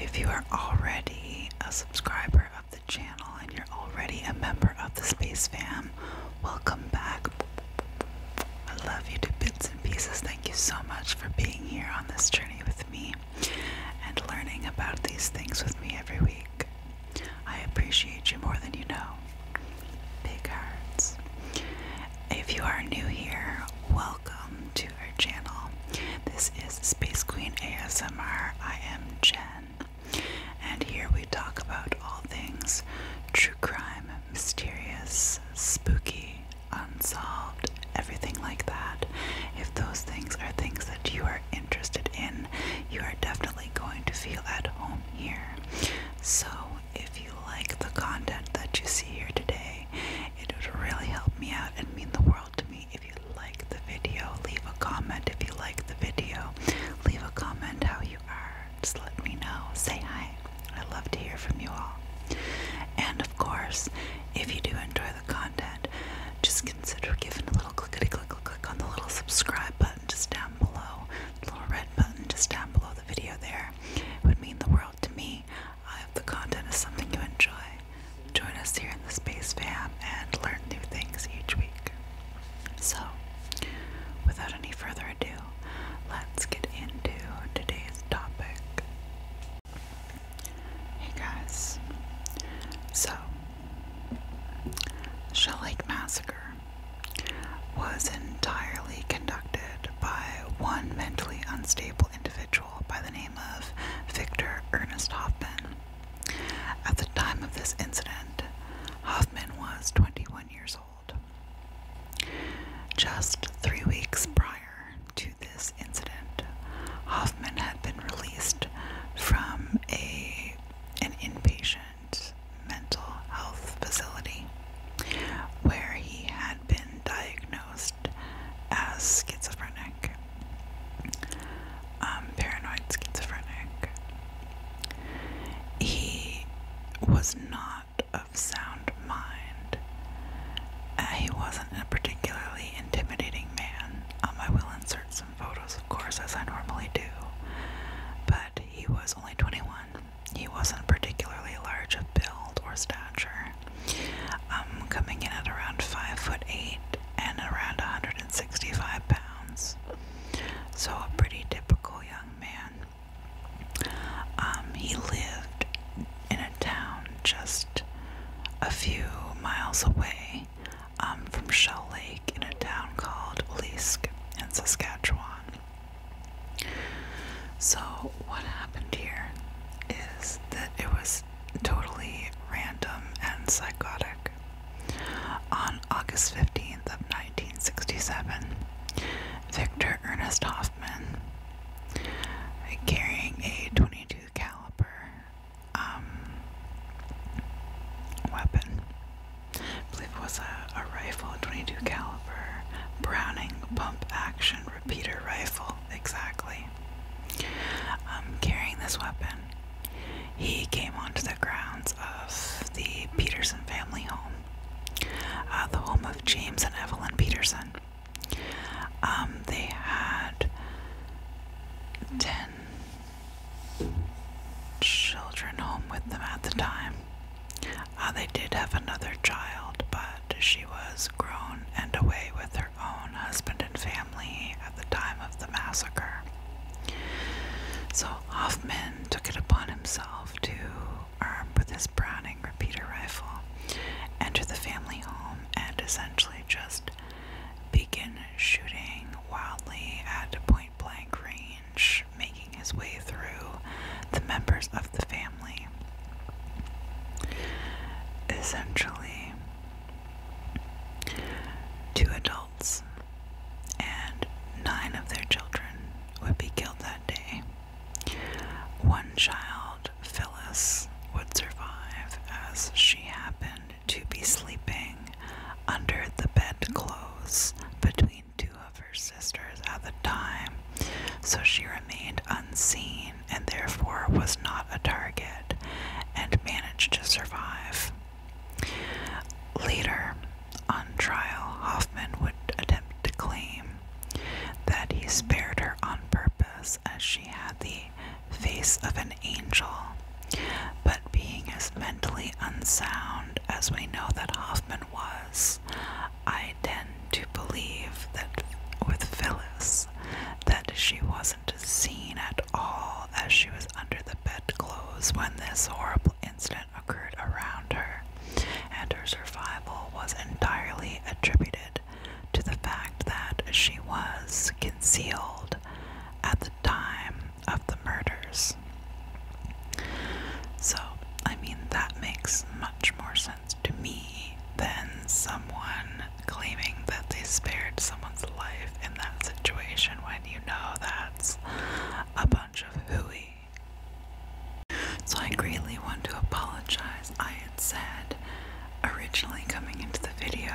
If you are already a subscriber of the channel and you're already a member of the SpaceFam, welcome back. I love you to bits and pieces. Thank you so much for being here on this journey with me and learning about these things with me every week. I appreciate you more than you know. Big hearts. If you are new here, welcome to our channel. This is Space Queen ASMR. I am Jen, and here we talk about all things true crime, mysterious, spooky, unsolved, everything like that. If those things are things that you are interested in, you are definitely going to feel at home here. So if you like the content that you see here today, it would really help me out and mean the world to me if you like the video. Leave a comment if you like the video. Leave a comment how you are. Just let me know. Say hi. I love to hear from you all. And of course, if you do enjoy the content, just consider giving a little click on the little subscribe button just down below. The little red button just down below the video there. It would mean the world to me. If the content is something you enjoy, join us here in the Space Fam and learn new things each week. So, without any further ado, let's get into today's topic. Hey guys, so Shell Lake Massacre was entirely conducted by one mentally unstable individual by the name of Victor Ernest Hoffman. At the time of this incident, Hoffman was 21 years old. Just 3 weeks prior to this incident, Hoffman had been released from an inpatient mental health facility where he had been diagnosed as schizophrenic, paranoid schizophrenic. He was not of sound mind. He wasn't a particularly intimidating man. I will insert some photos, of course, as I normally do, but he was only 21. He wasn't particularly large of build or stature, coming in at around 5'8" and around 165 pounds. So a pretty typical young man. He lived in a town just a few miles away from Shell Lake in a town called Leask in Saskatchewan. So what happened here is that it was totally random and psychotic. On August 15th of 1967, Victor Ernest Hoffman, carrying a .22 caliber weapon, I believe it was a rifle, a .22 caliber Browning pump action repeater rifle, exactly. Carrying this weapon, he came onto the grounds of the Peterson family home, the home of James and Evelyn Peterson. They had 10 children home with them at the time. They did have another child, but she was grown and away with her own husband and family at the time of the massacre. So Hoffman took it upon himself to, armed with his Browning repeater rifle, enter the family home and essentially just begin shooting wildly at point-blank range, making his way through the members of the family. Essentially, 2 adults and 9 of their children would be killed that day. One child, Phyllis, would survive as she happened to be sleeping under the bedclothes between 2 of her sisters at the time, so she remained unseen and therefore was not a target and managed to survive. Later, on trial, Hoffman would attempt to claim that he spared her on purpose as she had the face voice of an angel. But being as mentally unsound as we know that Hoffman was, I tend to believe that with Phyllis, that she wasn't seen at all as she was under the bedclothes when this horrible incident occurred around her, and her survival was entirely attributed to the fact that she was concealed at the time of the murders. So, I mean, that makes much more sense to me than someone claiming that they spared someone's life in that situation when you know that's a bunch of hooey. So I greatly want to apologize. I had said originally coming into the video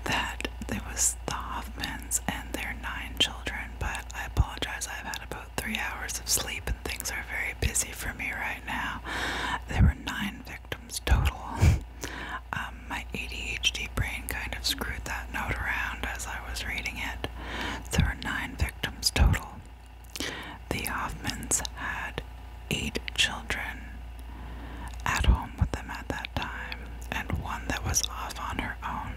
that there was the Hoffmans and their 9 children, but I apologize. I've had about 3 hours of sleep and things are very busy for me right now. There were 9 victims total. My ADHD brain kind of screwed that note around as I was reading it. There were 9 victims total. The Hoffmans had 8 children at home with them at that time, and 1 that was off on her own.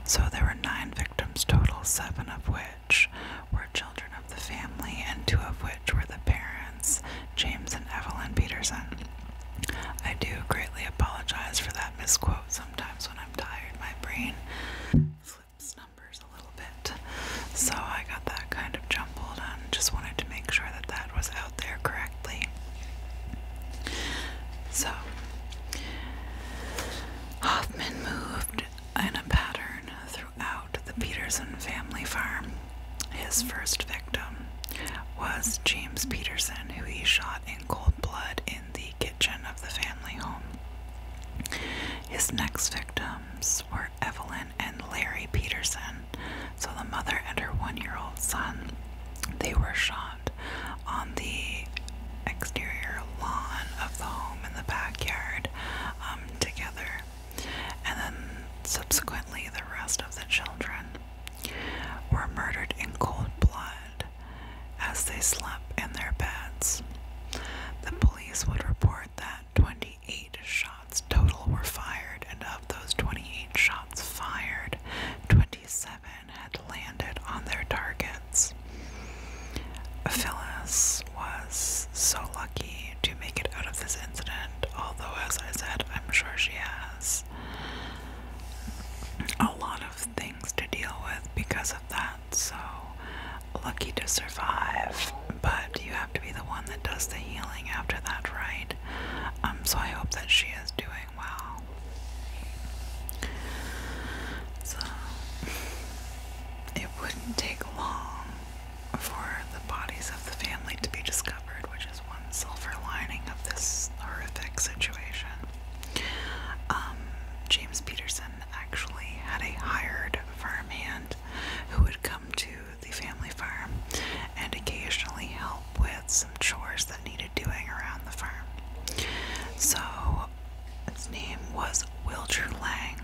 So there were 9 victims total, 7 of which were children of the family, and 2 of which were the parents, James and Evelyn Peterson. I do greatly apologize for that misquote. Sometimes when I'm tired, my brain flips numbers a little bit. So I got that kind of jumbled and just wanted to make sure that that was out there correctly. So, Hoffman moved in a pattern throughout the Peterson family farm. His first victim was James Peterson, who he shot in cold blood in the kitchen of the family home. His next victims were Evelyn and Larry Peterson, so the mother and her 1-year-old son. They were shot on the exterior lawn of the home in the backyard together, and then subsequently the rest of the children were murdered in cold blood as they slept in their beds. The police would report that 28 shots total were fired, and of those 28 shots fired, 27 had landed on their targets. Phyllis was so lucky to make it out of this incident, although, as I said, I'm sure she has a lot of things to deal with because of that, so lucky to survive, but you have to be the one that does the healing after that, right? So I hope that she is doing well. So, it wouldn't take long for the bodies of the family to be discovered, which is one silver lining of this horrific situation. James Peterson actually had a hired farmhand who would come to the family farm and occasionally help with some chores that needed doing around the farm. So his name was Wildrew Lang,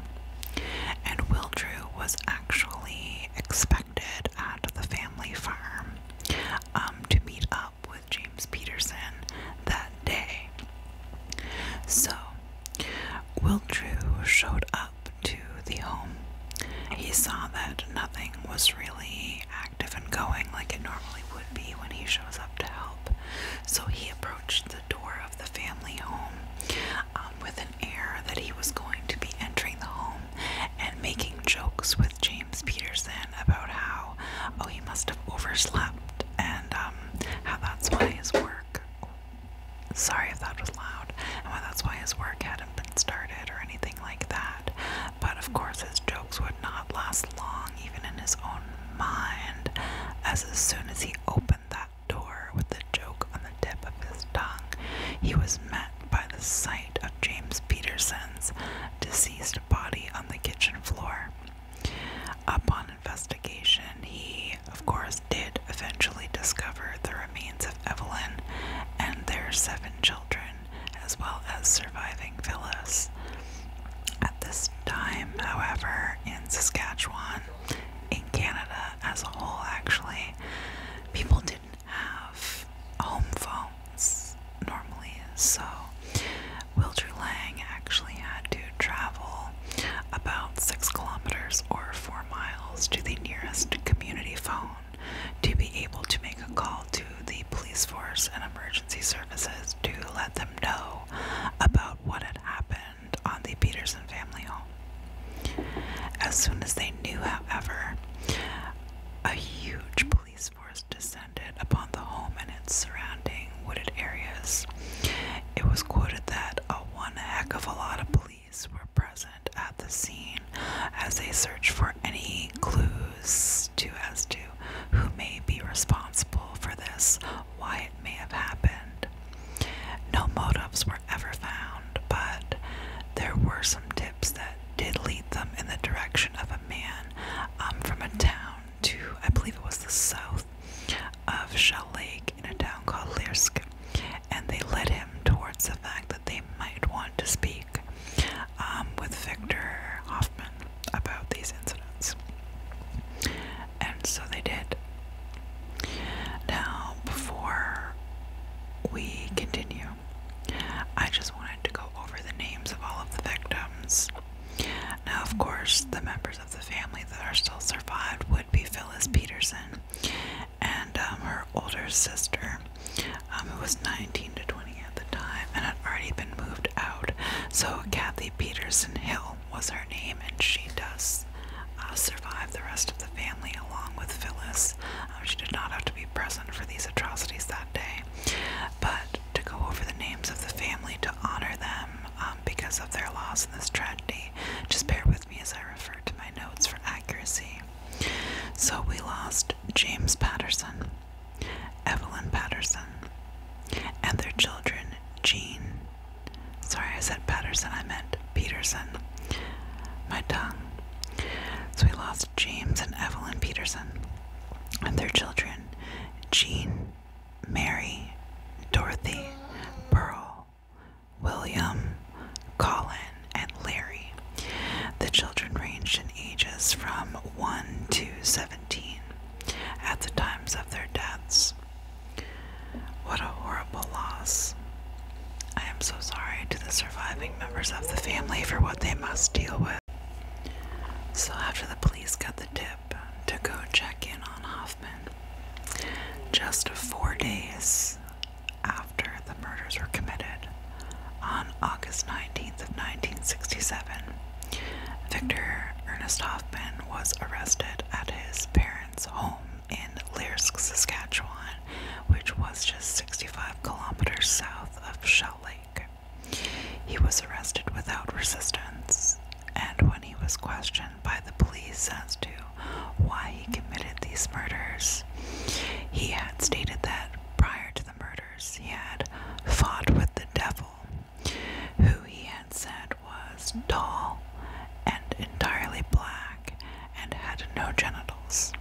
and Wildrew was actually expected at the family farm to meet up with James Peterson that day. So Wildrew showed up to the home. He saw that nothing was really active and going like it normally would be when he shows up to help. So he approached the door of the family home with an air that he was going to be entering the home and making jokes with James Peterson about how, he must have overslept and how that's why his work, sorry if that was loud, and why that's why his work hadn't been started or anything like that. But of course his jokes would not last long, even in his own mind, as soon as he opened that door with the joke on the tip of his tongue, he was met by the sight of James Peterson's deceased body on the kitchen floor. Upon investigation, he, of course, did eventually discover the remains of Evelyn and their 7 children, as well as surviving Phyllis. At this time, however, in Saskatchewan, in Canada as a whole actually, people didn't have home phones. Force and emergency services to let them know about what had happened on the Peterson family home. As soon as they knew, however, a huge police force descended upon the home and its surrounding wooded areas. It was quoted that one heck of a lot of police were present at the scene as they searched for any clues as to who may be responsible for this, why it may have happened. No motives were ever found, but there were some tips that did lead them in the direction of a man from a town to, I believe it was the south of Shell Lake, in a town called Lirsk, and they led him towards the fact that they might want to speak with Victor Hoffman about these incidents. And so they did. Now, before we continue, I just wanted to go over the names of all of the victims. Now, of course, the members of the family that are still survived would be Phyllis Peterson and her older sister, who was 19 to 20 at the time and had already been moved out. So Kathy Peterson Hill was her name, and she does survive the rest of the family along with Phyllis. She did not have to be present for these atrocities that day, but to go over the names of the family to honor them because of their loss in this tragedy. Just bear with me as I refer to my notes for accuracy. So we lost James Patterson, Evelyn Patterson, and their children, Jean. Sorry, I said Patterson, I meant Peterson. My tongue. So we lost James and Evelyn Peterson, and their children, Jean, Mary, Dorothy, Pearl, William, Colin, and Larry. The children ranged in ages from 1 to 17 at the times of their deaths. What a horrible loss. I am so sorry to the surviving members of the family for what they must deal with. So after the police got the tip to go check in on Hoffman, just 4 days after the murders were committed, on August 19th of 1967, Victor Ernest Hoffman was arrested at his parents' home in Lirsk, Saskatchewan, which was just 65 kilometers south of Shell Lake. He was arrested without resistance, and when he was questioned by the police as to why he committed these murders, he had stated that prior to the murders he had fought with the devil, who he had said was tall and entirely black and had no genitals.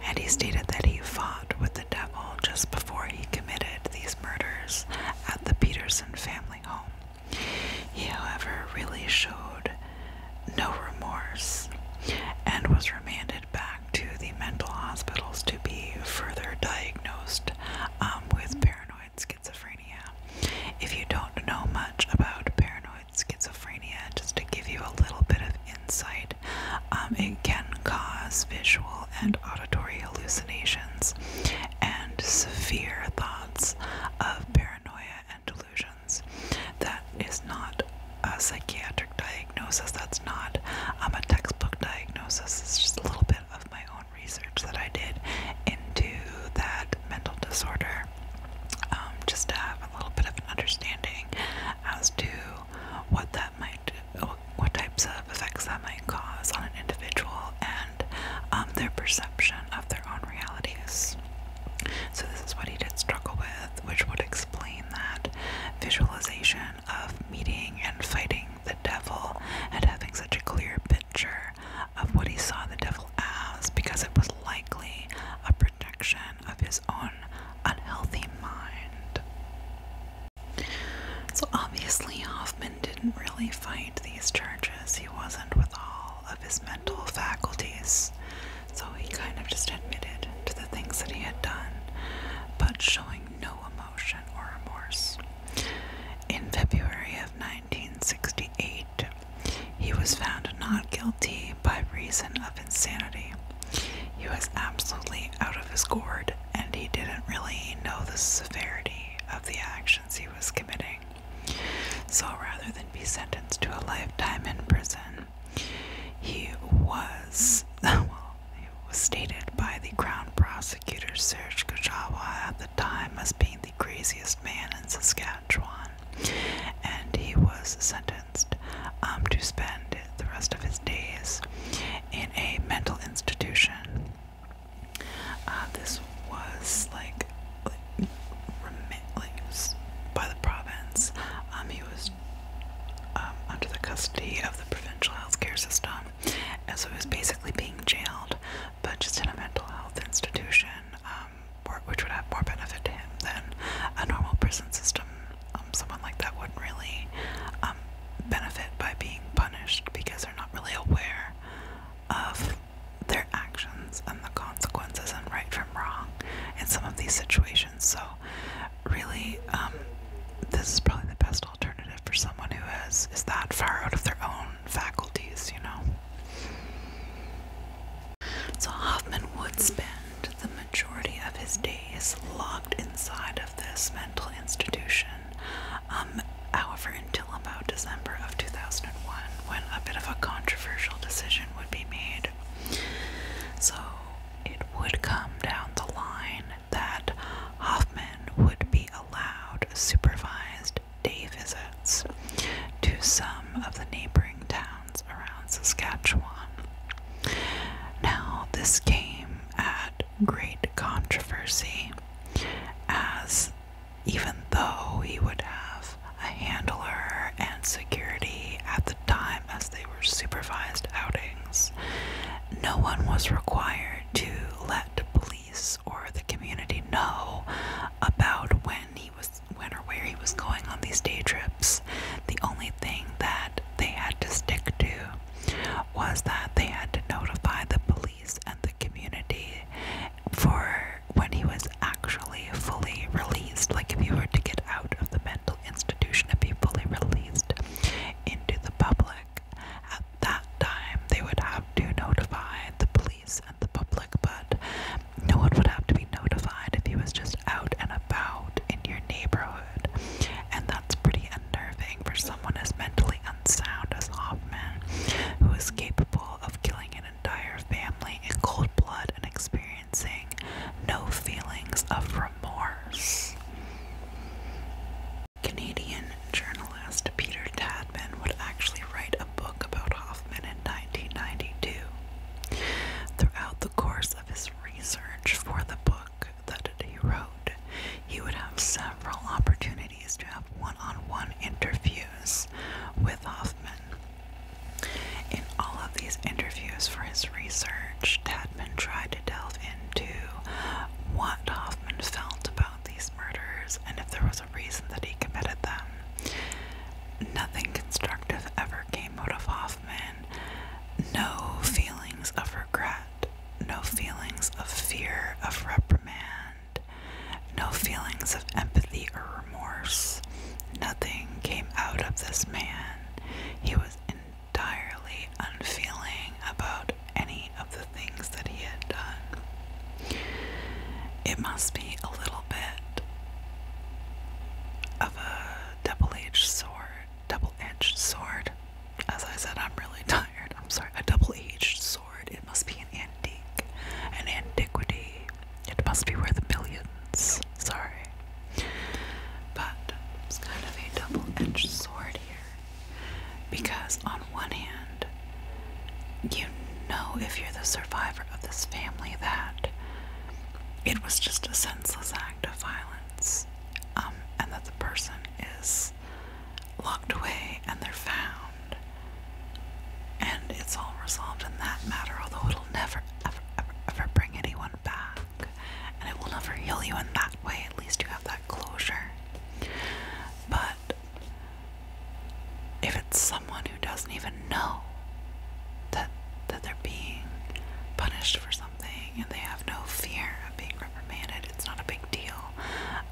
And he stated that he fought with the devil just before he committed these murders at the Peterson family home. He, however, really showed no remorse and was remanded back to the mental hospitals to be further diagnosed with paranoid schizophrenia. If you don't know much about paranoid schizophrenia, just to give you a little bit of insight, it can cause visual and auditory hallucinations and severe thoughts of paranoia and delusions. That is not a psychiatric diagnosis. That's not a textbook diagnosis. It's just a little bit of my own research that I did into that mental disorder, just to have a little bit of an understanding as to what types of effects that might cause on an individual and their perception of their own realities. So this is what he did struggle with, which would explain that visualization of meeting and fighting the devil and having such a clear picture of what he saw the devil as, because it was likely a projection of his own unhealthy mind. So obviously Hoffman didn't really fight these charges. He wasn't with all of his mental faculties. So he kind of just admitted to the things that he had done, but showing no emotion or remorse. In February of 1968, he was found not guilty by reason of insanity. He was absolutely out of his gourd, and he didn't really know the severity custody of the provincial healthcare system, and so he was basically being jailed, but just in a mental health institution, which would have more benefit to him than a normal prison system. Someone like that wouldn't really benefit by being punished because they're not really aware of their actions and the consequences and right from wrong in some of these situations. So really, this is probably the best alternative for someone who is that far out of their own faculties, you know. So Hoffman would spend the majority of his days locked inside of this mental institution. However, until about December of 2001, when a bit of a controversial decision would be made. So it would come down the line that Hoffman would be allowed supervised day visits to some of the neighboring towns around Saskatchewan. Now, this came at great controversy, as even though he would have a handler and security at the time as they were supervised outings, no one was required to let the police or the community know about when or where he was going on these day trips. The only thing that they had to stick to was that they had to notify the police and the community for when he was actually fully released. Like if you were to get out of the mental institution and be fully released into the public, at that time they would have to notify the police and the public, but no one would have to be notified if he was just out and about in your neighborhood. And that's pretty unnerving for someone as mentally unsound as Hoffman, who is capable of killing an entire family in cold blood and experiencing no feelings of remorse. Canadian journalist Peter Tadman would actually write a book about Hoffman in 1992. Throughout the course of his research for the book that he wrote, he would have several opportunities to have one-on-one interviews with Hoffman. In all of these interviews for his research, Tadman tried to delve into what Hoffman felt about these murders and if there was a reason that he committed them. Nothing constructive ever came out of Hoffman. No feelings of regret, no feelings of fear of reprimand, no feelings of empathy or remorse. Nothing came out of this man. He was entirely unfeeling about any of the things that he had done. It must be a little bit of a double-edged sword. As I said, I'm really tired. I'm sorry. A double-edged sword. It must be an antiquity. It must be worth millions. Sorry. But it's kind of a double-edged sword here. Because on one hand, you know, if you're the survivor of this family, that it was just a senseless act of violence, and that the person is locked away and they're found, and it's all resolved in that matter, although it'll never, ever bring anyone back, and it will never heal you in that way. At least you have that closure. But if it's someone who doesn't even know that they're being punished for something and they have no fear of being reprimanded, it's not a big deal.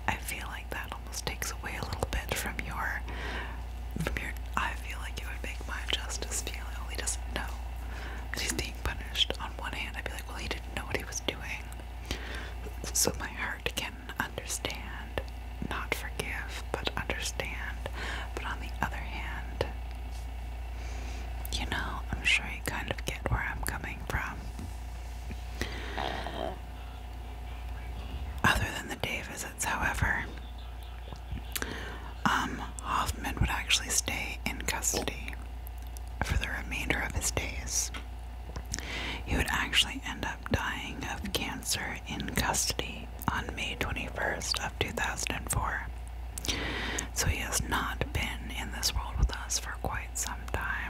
I feel like that almost takes away a little bit from your I feel like it would make my justice feel, oh, he doesn't know that he's being punished. On one hand, I'd be like, well, he didn't know what he was doing. So my heart can understand, not forgive, but understand. But on the other hand, you know, I'm sure you kind of get where I'm coming from. Other than the day visits, however, Hoffman would actually stay in custody for the remainder of his days. He would actually end up dying of cancer in custody on May 21st of 2004. So he has not been in this world with us for quite some time.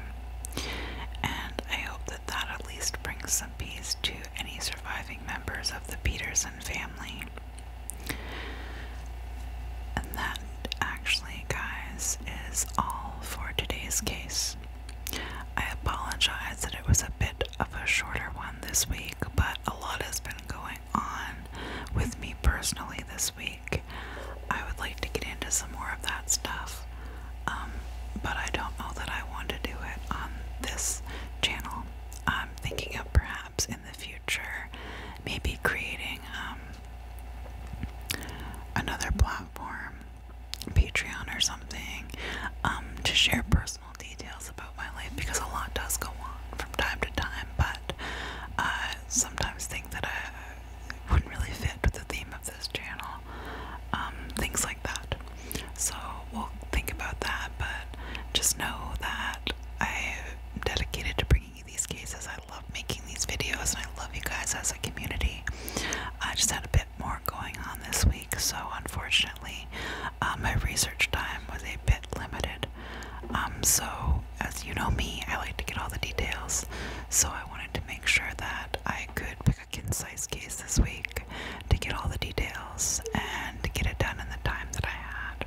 some peace to any surviving members of the Peterson family. And that actually, guys, is all for today's case. I apologize that it was a bit of a shorter one this week, but a lot has been going on with me personally this week. I would like to get into some more of that stuff, but I don't know that I want to do it on this channel. I'm thinking of perhaps in the future maybe creating another platform, Patreon or something, to share personal details about my life, because a lot does go on from time to time, but I sometimes think that I wouldn't really fit with the theme of this channel, things like that. So we'll think about that, but just know that I am dedicated to bringing you these cases. I love making these videos, and I love you guys as a community. I just had a bit more going on this week, so unfortunately my research time was a bit limited. So as you know me, I like to get all the details, so I wanted to make sure that I could pick a concise case this week to get all the details and to get it done in the time that I had.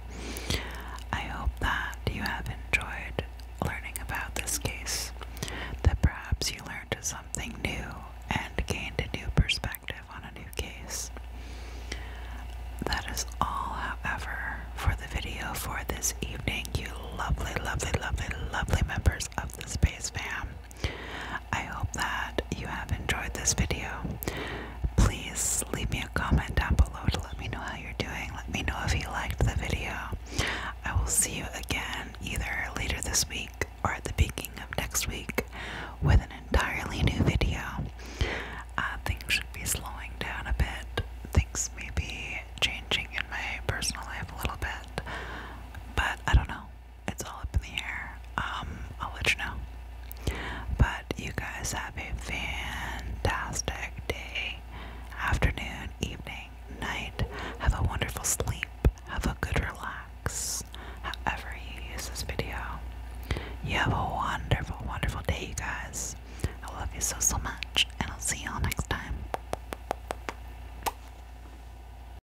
I hope that you have enjoyed learning about this case, that perhaps you learned something new and gained a new perspective on a new case. That is all, however, for the video for this evening, you lovely, lovely, lovely, lovely members of the Space Fam. I hope that you have enjoyed this video. Please leave me a comment down below to let me know how you're doing. Let me know if you liked the video. I will see you again either later this week or at the beginning of next week with an entirely new video. Things should be slowing down a bit. Things may be changing in my personal life a little bit, but I don't know. It's all up in the air. I'll let you know. But you guys have a